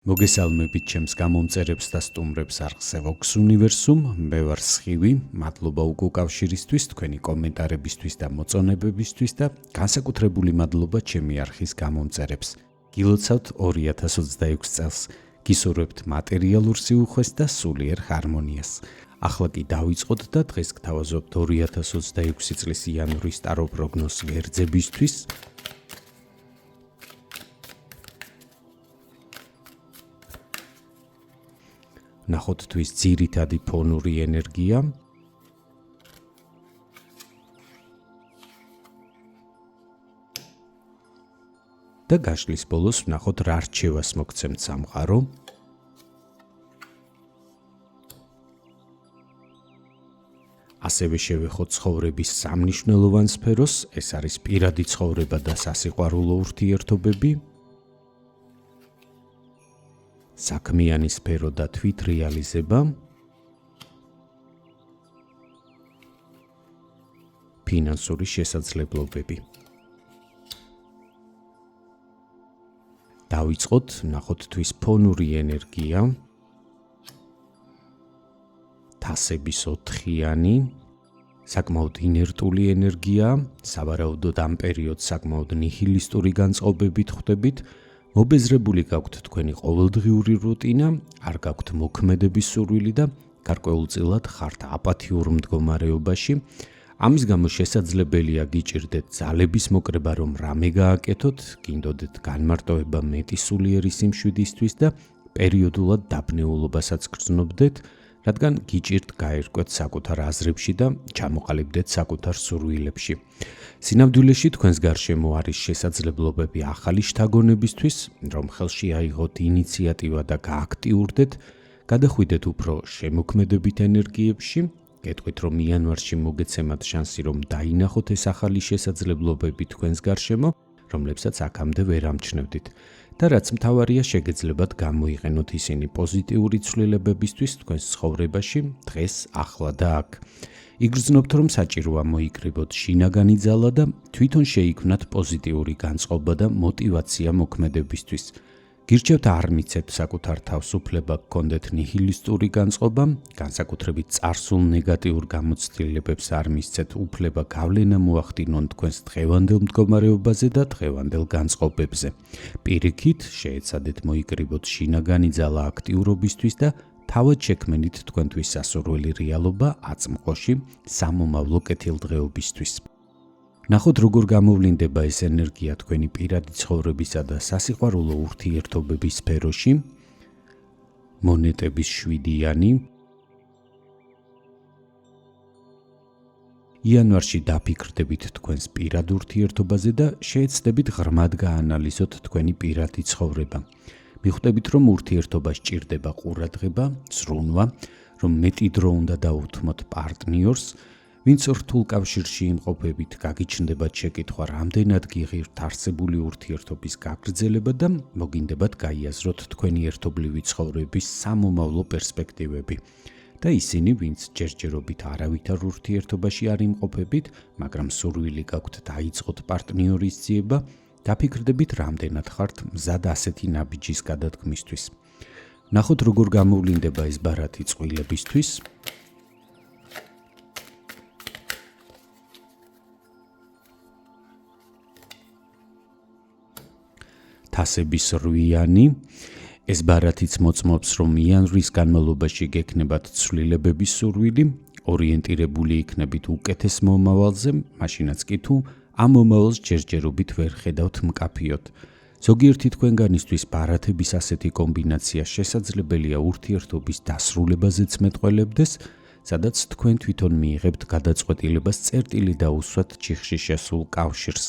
მოგესალმებით ჩემს გამომწერებს და სტუმრებს არხზე Vox Universum. მე ვარ სხივი, მადლობა უკავშირისთვის, თქვენი კომენტარებისთვის და მოწონებებისთვის და განსაკუთრებული მადლობა ჩემი არხის გამომწერებს. გილოცავთ 2026 წელს, გისურვებთ მატერიალურ სიუხვეს და სულიერ ჰარმონიას. ახლა კი დავიწყოთ და დღეს გთავაზობთ 2026 წლის იანვრის ტარო პროგნოზს ვერძებისთვის. ნახოთ თვის ძირითადი ფონური ენერგია. და გაშლის ბოლოს ვნახოთ რა რჩევას მოგცემთ სამყარო. ასევე შევეხოთ ცხოვრების სამნიშნელოვან სფეროს, ეს არის პირადი ცხოვრება და სასიყვარულო ურთიერთობები. საქმიანი სფერო და თვითრეალიზება, ფინანსური შესაძლებლობები. დავიწყოთ, ნახოთ თვის ფონური ენერგია, თასების ოთხიანი, საკმაოდ ინერტული ენერგია, სავარაუდოდ ამ პერიოდს საკმაოდ ნიჰილისტური განწყობებით ხვდებით. მობეზრებული გაქვთ თქვენი ყოველდღიური რუტინა, არ გაქვთ მოქმედების სურვილი და გარკვეულწილად ხართ აპათიურ მდგომარეობაში. ამის გამო შესაძლებელია გიჭირდეთ ძალების მოკრება, რომ რამე გააკეთოთ, გინდოდეთ განმარტოება მეტი სულიერი სიმშვიდისთვის და პერიოდულად დაბნეულობასაც გრძნობდეთ, რადგან გიჭირთ გაერკვეთ საკუთარ აზრებში და ჩამოყალიბდეთ საკუთარ სურვილებში. სინამდვილეში თქვენს გარშემო არის შესაძლებლობები ახალი შთაგონებისთვის, რომ ხელში აიღოთ ინიციატივა და გააქტიურდეთ, გადახვიდეთ უფრო შემოქმედებით ენერგიებში, გეტყვით რომ იანვარში მოგეცემათ შანსი რომ დაინახოთ ეს ახალი შესაძლებლობები თქვენს გარშემო, რომლებსაც აქამდე ვერ ამჩნევდით. და რაც მთავარია, შეგეძლებათ გამოიყენოთ ისინი პოზიტიური ცვლილებებისთვის თქვენს ცხოვრებაში, დღეს, ახლა და აქ. იგრძნობთ, რომ საჭიროა მოიკრიბოთ შინაგანი ძალა და თვითონ შეიქმნათ პოზიტიური განწყობა და мотиваცია მოქმედებისთვის. გირჩევთ არ მიცეთ საკუთარ თავს უფლება გქონდეთ ნიჰილისტური განწყობა, განსაკუთრებით წარსულ ნეგატიურ გამოცდილებებს არ მისცეთ უფლება გავლენა მოახდინონ თქვენს დღევანდელ მდგომარეობაზე და დღევანდელ განწყობებზე. პირიქით, შეეცადეთ მოიკრიბოთ შინაგანი ძალა აქტიურობისთვის და თავად შექმნით თქვენთვის სასურველი რეალობა აწმყოში სამომავლო კეთილდღეობისთვის. ნახოთ როგორ გამოვლინდება ეს ენერგია თქვენი პირადი ცხოვრებისა და სასიყვარულო ურთიერთობების სფეროში. მონეტების 7-იანი. იანვარში დაფიქრდებით თქვენს პირად ურთიერთობაზე და შეეცდებით ღრმად გაანალიზოთ თქვენი პირადი ცხოვრება. მიხვდებით, რომ ურთიერთობა სჭირდება ყურადღება, ზრუნვა, რომ მეტი დრო უნდა დაუთმოთ პარტნიორს, ვინც რთულ კავშირში იმყოფებით, გაგიჩნდებათ შეკითხვა, რამდენად გიღირთ არსებული ურთიერთობის გაგრძელება და მოგინდებათ გაიაზროთ თქვენი ერთობლივი ცხოვრების სამომავლო პერსპექტივები. და ისინი, ვინც ჯერჯერობით არავითარ ურთიერთობაში არ იმყოფებით, მაგრამ სურვილი გაქვთ დაიწყოთ პარტნიორის ძიება, დაფიქრდებით, რამდენად ხართ მზად ასეთი ნაბიჯის გადადგმისთვის. ნახოთ როგორ გამოვლინდება ეს ბარათი წყვილებისთვის. თასების 8-იანი. ეს ბარათიც მოწმობს, რომ იანვრის განმავლობაში გექნებათ ცვლილებების სურვილი, ორიენტირებული იქნებით უკეთეს მომავალზე, მაშინაც კი თუ ამ მომავალს ჯერჯერობით ვერ ხედავთ მკაფიოდ. ზოგიერთი თქვენგანისთვის ბარათების ასეთი კომბინაცია შესაძლებელია ურთიერთობის დასრულებაზეც მეტყველებდეს, სადაც თქვენ თვითონ მიიღებთ გადაწყვეტილებას წერტილი დაუსვათ ჩიხში შესულ კავშირს.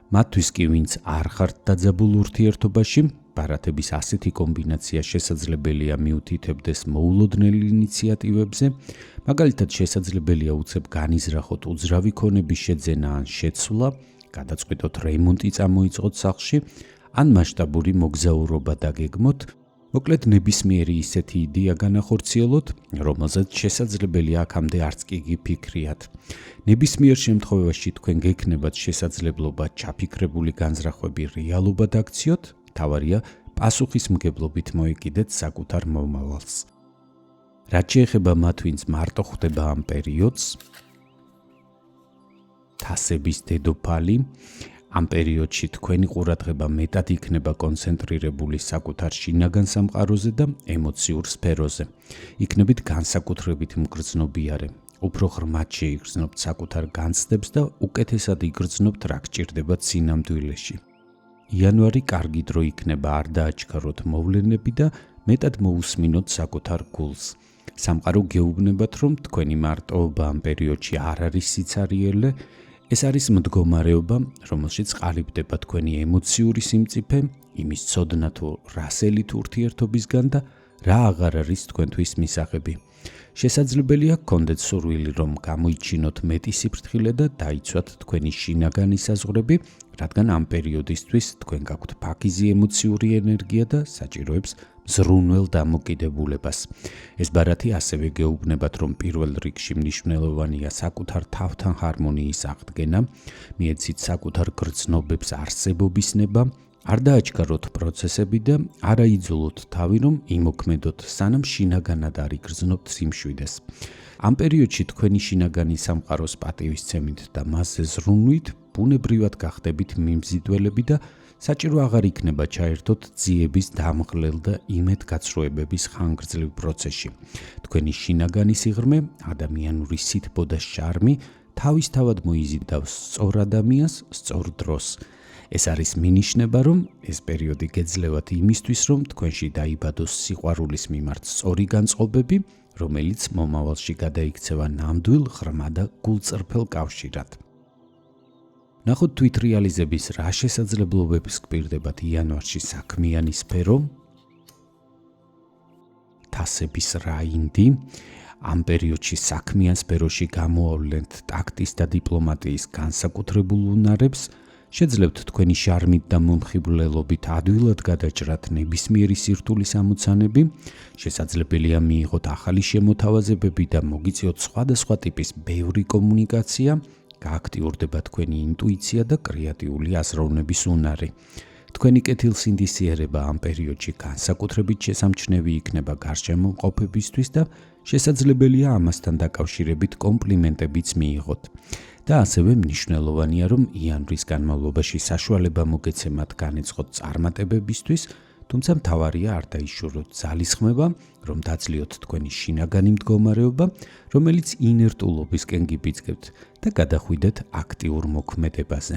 მათთვის კი, ვინც არ ხართ დაძაბულ ურთიერთობაში, ბარათების ასეთი კომბინაცია შესაძლებელია მიუთითებდეს მოულოდნელ ინიციატივებზე, მაგალითად შესაძლებელია უცებ განიზრახოთ უძრავი ქონების შეძენა ან შეცვლა, გადაწყვიტოთ რემონტი წამოიწყოთ სახლში, ან მასშტაბური მოგზაურობა დაგეგმოთ, მოკლედ ნებისმიერი ისეთი იდეა განახორციელოთ, რომელზეც შესაძლებელია აქამდე არც კი გიფიქრიათ. ნებისმიერ შემთხვევაში თქვენ გექნებათ შესაძლებლობა ჩაფიქრებული განზრახვები რეალობად აქციოთ, თავარია პასუხისმგებლობით მოეკიდეთ საკუთარ მომავალს. რაც შეეხება მათ, ვინც მარტო ხვდება ამ პერიოდს, თასების დედოფალი, ამ პერიოდში თქვენი ყურადღება მეტად იქნება კონცენტრირებული საკუთარ შინაგან სამყაროზე და ემოციურ სფეროზე. იქნებით განსაკუთრებით მგრძნობიარე. უფრო ღრმად შეიგრძნობთ საკუთარ განცდებს და უკეთესად იგრძნობთ რა გჭირდებათ სინამდვილეში. იანვარი კარგი დრო იქნება არ დააჩქაროთ მოვლენები და მეტად მოусმინოთ საკუთარ გულს. სამყარო გეუბნებათ, რომ თქვენი მარტოობა ამ პერიოდში არ არის სიცარიელე, ეს არის მდგომარეობა, რომელშიც ყალიბდება თქვენი ემოციური სიმწიფე, იმის ცოდნა თუ რასელით ურთიერთობისგან და რა აღარ არის თქვენთვის მისაღები. შესაძლებელია გქონდეთ სურვილი, რომ გამოიჩინოთ მეტი სიფრთხილე და დაიცვათ თქვენი შინაგანი საზღვრები, რადგან ამ პერიოდისთვის თქვენ გაქვთ ფაქიზი ემოციური ენერგია და საჭიროებს მზრუნველ დამოკიდებულებას. ეს ბარათი ასევე გეუბნებათ, რომ პირველ რიგში მნიშვნელოვანია საკუთარ თავთან ჰარმონიის აღდგენა, მიეცით საკუთარ გრძნობებს არსებობის ნება, არ დააჩქაროთ პროცესები და არ აიძულოთ თავი, რომ იმოქმედოთ, სანამ შინაგანად არ იგრძნობთ სიმშვიდეს. ამ პერიოდში თქვენი შინაგანი სამყაროს პატივისცემით და მასზე ზრუნვით, ბუნებრივად გახდებით მიმზიდველები და საჭირო აღარ იქნება ჩაერთოთ ძიების დამღლელ და იმედგაცრუებების ხანგრძლივ პროცესში. თქვენი შინაგანი სიღრმე, ადამიანური სითბო და შარმი თავისთავად მოიზიდავს სწორ ადამიანს სწორ დროს. ეს არის მინიშნება, რომ ეს პერიოდი გეძლევათ იმისთვის, რომ თქვენში დაიბადოს სიყვარულის მიმართ სწორი განწყობები, რომელიც მომავალში გადაიქცევა ნამდვილ ღრმა და გულწრფელ კავშირად. ნახოთ თვითრეალიზების რა შესაძლებლობების გპირდებათ იანვარში საქმიანი სფერო, თასების რაინდი, ამ პერიოდში საქმიან სფეროში გამოავლენთ ტაქტის და დიპლომატიის განსაკუთრებულ უნარებს, შეძლებთ თქვენი შარმით და მომხიბვლელობით ადვილად გადაჭრათ ნებისმიერი სირთულის ამოცანები, შესაძლებელია მიიღოთ ახალი შემოთავაზებები და მოგიწიოთ სხვადასხვა ტიპის ბევრი კომუნიკაცია, გააქტიურდება თქვენი ინტუიცია და კრეატიული აზროვნების უნარი. თქვენი კეთილსინდისიერება ამ პერიოდში განსაკუთრებით შესამჩნევი იქნება გარშემო მყოფებისთვის და შესაძლებელია ამასთან დაკავშირებით კომპლიმენტებიც მიიღოთ. და ასევე მნიშვნელოვანია, რომ იანვრის განმავლობაში საშუალება მოგეცემათ განეცხოთ წარმატებებისთვის, თუმცა მთავარია არ დაიშუროთ ძალისხმევა, რომ დაძლიოთ თქვენი შინაგანი მდგომარეობა, რომელიც ინერტულობისკენ გიბიძგებთ და გადახვიდეთ აქტიურ მოქმედებაზე.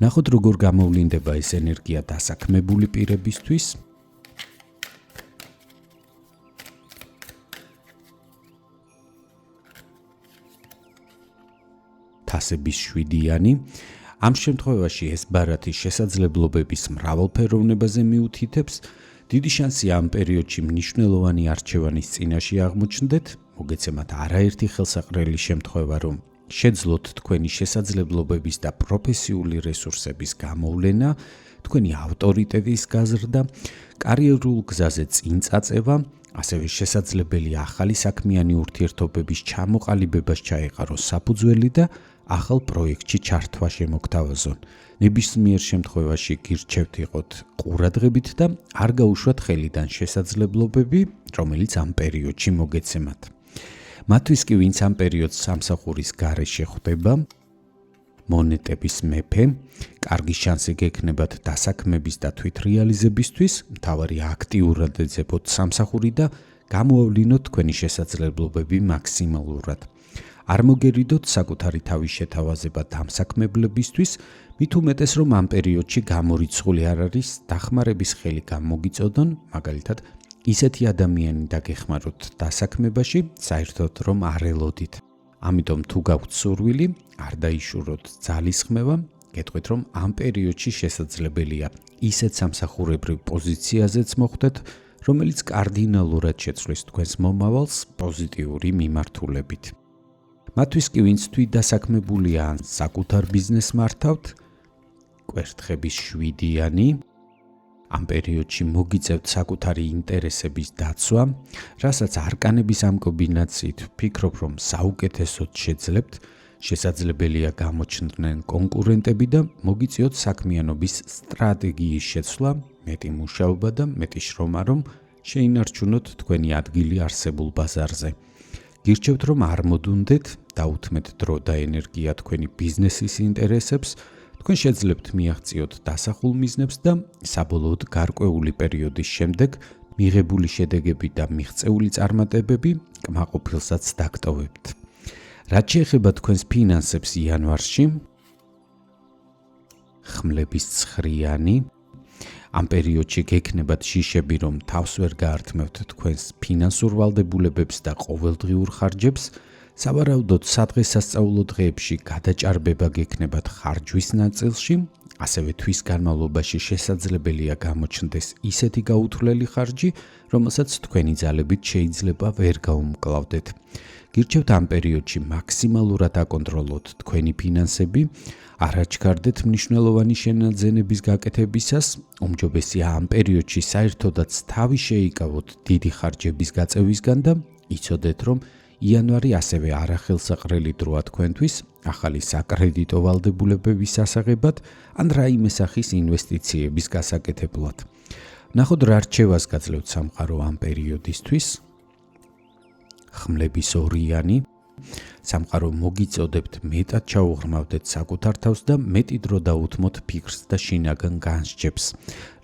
ნახოთ, როგორ გამოვლინდება ეს ენერგია დასაქმებული პირებისთვის. თასების 7-იანი. ამ შემთხვევაში ეს ბარათი შესაძლებლობების მრავალფეროვნებაზე მიუთითებს. დიდი შანსია ამ პერიოდში მნიშვნელოვანი არჩევანის წინაშე აღმოჩნდეთ, მოგეცემათ არაერთი ხელსაყრელი შემთხვევა, რომ შეძლოთ თქვენი შესაძლებლობების და პროფესიული რესურსების გამოვლენა, თქვენი ავტორიტეტის გაზრდა, კარიერულ გზაზე წინ წაწევა, ასევე შესაძლებელია ახალი საქმიანი ურთიერთობების ჩამოყალიბებას ჩაეყაროს საფუძველი და ახალ პროექტში ჩართვა შემოგთავაზონ. ნებისმიერ შემთხვევაში გირჩევთ იყოთ ყურადღებით და არ გაუშვათ ხელიდან შესაძლებლობები, რომელიც ამ პერიოდში მოგეცემათ. მათთვის კი, ვინც ამ პერიოდს სამსახურის გარეშე ხვდება, მონეტების მეფე, კარგი შანსი გექნებათ დასაქმების და თვითრეალიზებისთვის, მთავარი აქტიურად ეძებოთ სამსახური და გამოავლინოთ თქვენი შესაძლებლობები მაქსიმალურად. არ მოგერიდოთ საკუთარი თავის შეთავაზება დამსაქმებლებისთვის, მით უმეტეს რომ ამ პერიოდში გამორიცხული არ არის დახმარების ხელი გამოგიწოდონ, მაგალითად ისეთი ადამიანი დაგეხმაროთ დასაქმებაში, საერთოდ რომ არ ელოდით. ამიტომ თუ გაქვთ სურვილი, არ დაიშუროთ ძალისხმევა, გეტყვით რომ ამ პერიოდში შესაძლებელია ისეთ სამსახურებრივ პოზიციაზეც მოხვდეთ, რომელიც კარდინალურად შეცვლის თქვენს მომავალს პოზიტიური მიმართულებით. მათთვის კი, ვინც თვითდასაქმებულია ან საკუთარ ბიზნესს მართავთ, კვერთხების 7-იანი. ამ პერიოდში მოგიწევთ საკუთარი ინტერესების დაცვა, რასაც არკანების ამ კომბინაციით ვფიქრობ, რომ საუკეთესოდ შეძლებთ, შესაძლებელია გამოჩნდნენ კონკურენტები და მოგიწიოთ საქმიანობის სტრატეგიის შეცვლა, მეტი მუშაობა და მეტი შრომა, რომ შეინარჩუნოთ თქვენი ადგილი არსებულ ბაზარზე. გირჩევთ, რომ არ მოდუნდეთ, დაუთმეთ დრო და ენერგია თქვენი ბიზნესის ინტერესებს, თქვენ შეძლებთ მიაღწიოთ დასახულ მიზნებს და საბოლოოდ გარკვეული პერიოდის შემდეგ მიღებული შედეგები და მიღწეული წარმატებები კმაყოფილსაც დაგტოვებთ. რაც შეეხება თქვენს ფინანსებს იანვარში, ხმლების ცხრიანი, ამ პერიოდში გექნებათ შიშები, რომ თავს ვერ გაართმევთ თქვენს ფინანსურ ვალდებულებებს და ყოველდღიურ ხარჯებს, სავარაუდოდ სადღესასწაულო დღეებში გადაჭარბება გექნებათ ხარჯვის ნაწილში, ასევე თვის განმავლობაში შესაძლებელია გამოჩნდეს ისეთი გაუთვლელი ხარჯი, რომელსაც თქვენი ძალებით შეიძლება ვერ გაუმკლავდეთ. გირჩევთ ამ პერიოდში მაქსიმალურად აკონტროლოთ თქვენი ფინანსები, არ აჩქარდეთ მნიშვნელოვანი შენაძენების გაკეთებისას, უმჯობესია ამ პერიოდში საერთოდაც თავი შეიკავოთ დიდი ხარჯების გაწევისგან და იცოდეთ, რომ იანვარი ასევე არახელსაყრელი დროა თქვენთვის ახალი საკრედიტო ვალდებულებების ასაღებად ან რაიმე სახის ინვესტიციების გასაკეთებლად. ნახოთ რა რჩევას გაძლევთ სამყარო ამ პერიოდისთვის. ხმლების ორიანი, სამყარო მოგიწოდებთ მეტად ჩაუღრმავდეთ საკუთარ თავს და მეტი დრო დაუთმოთ ფიქრს და შინაგან განსჯებს,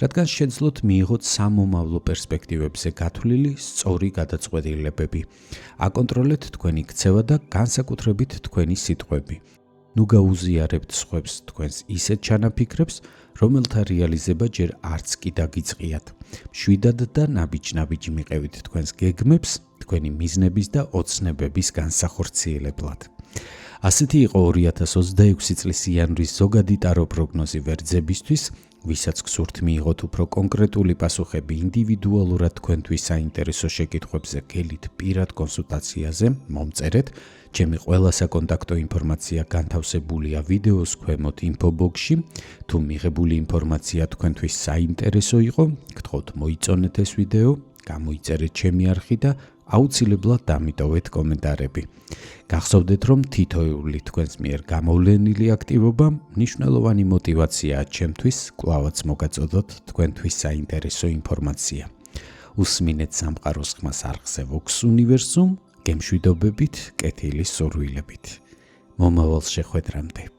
რადგან შეძლოთ მიიღოთ სამომავლო პერსპექტივებზე გათვლილი სწორი გადაწყვეტილებები. აკონტროლეთ თქვენი ქცევა და განსაკუთრებით თქვენი სიტყვები. ნუ გაუზიარებთ სხვებს თქვენს ისეთ ჩანაფიქრებს, რომელთა რეალიზება ჯერ არც კი დაგიწყიათ. მშვიდად და ნაბიჯ-ნაბიჯი მიყევით თქვენს გეგმებს, თქვენი მიზნების და ოცნებების განსახორციელებლად. ასეთი იყო 2026 წლის იანვრის ზოგადი ტარო პროგნოზი ვერძებისთვის, ვისაც გსურთ მიიღოთ უფრო კონკრეტული პასუხები ინდივიდუალურად თქვენთვის საინტერესო შეკითხვებზე გელით პირად კონსულტაციაზე, მომწერეთ. ჩემი ყველა საკონტაქტო ინფორმაცია განთავსებულია ვიდეოს ქვემოთ ინფობოქსში. თუ მიღებული ინფორმაცია თქვენთვის საინტერესო იყო, გთხოვთ მოიწონეთ ეს ვიდეო, გამოიწერეთ ჩემი არხი და აუცილებლად დამიტოვეთ კომენტარები. გახსოვდეთ, რომ თითოეული თქვენს მიერ გამოვლენილი აქტივობა მნიშვნელოვანი მოტივაციაა ჩემთვის, კვლავაც მოგაწოდოთ თქვენთვის საინტერესო ინფორმაცია. უსმინეთ სამყაროს ხმას არხზე Vox Universum, გემშვიდობებით, კეთილის სურვილებით. მომავალ შეხვედრამდე.